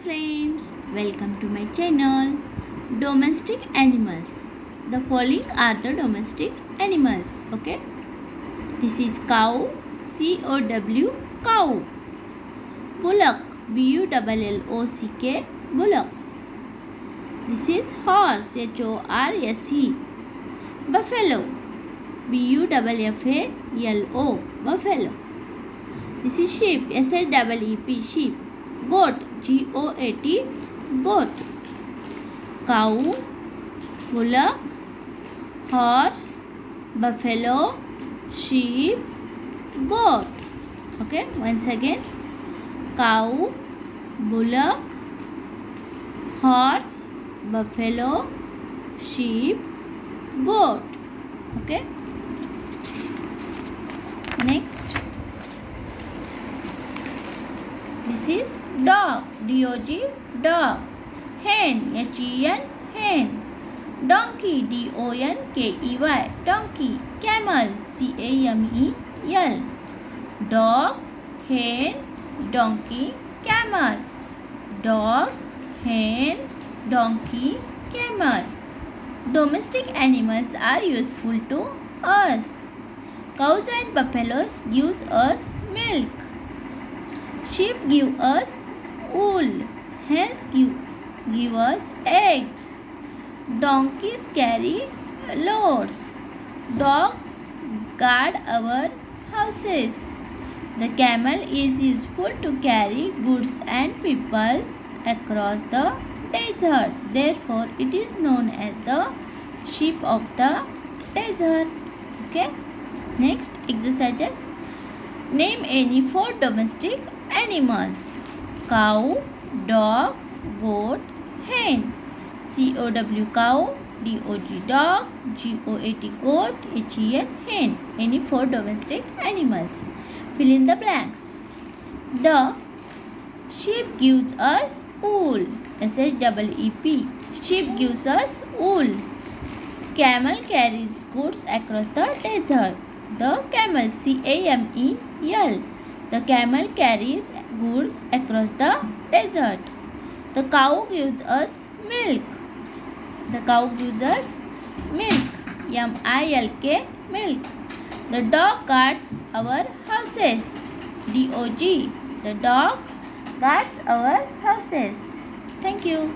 friends, welcome to my channel Domestic Animals. The following are the domestic animals. Okay, this is cow, COW, cow. Bullock, BULLOCK, bullock. This is horse, HORSE. Buffalo, BUFFALO, buffalo. This is sheep, SHEEP, sheep. Goat, GOAT, goat. Cow, bullock, horse, buffalo, sheep, goat. Okay, once again. Cow, bullock, horse, buffalo, sheep, goat. Okay. Next. This is dog, DOG, dog. Hen, HEN, hen. Donkey, DONKEY, donkey. Camel, CAMEL. Dog, hen, donkey, camel. Dog, hen, donkey, camel. Domestic animals are useful to us. Cows and buffaloes gives us milk. Sheep give us wool. Hens give us eggs. Donkeys carry loads. Dogs guard our houses. The camel is useful to carry goods and people across the desert. Therefore, it is known as the sheep of the desert. Okay. Next exercises. Name any 4 domestic animals. Cow, dog, goat, hen. COW cow, DOG dog, GOAT goat, HEN hen. Any 4 domestic animals. Fill in the blanks. The sheep gives us wool. SHEEP. Sheep gives us wool. Camel carries goods across the desert. The camel, CAMEL. The camel carries goods across the desert. The cow gives us milk. The cow gives us milk. MILK, milk. The dog guards our houses. DOG. The dog guards our houses. Thank you.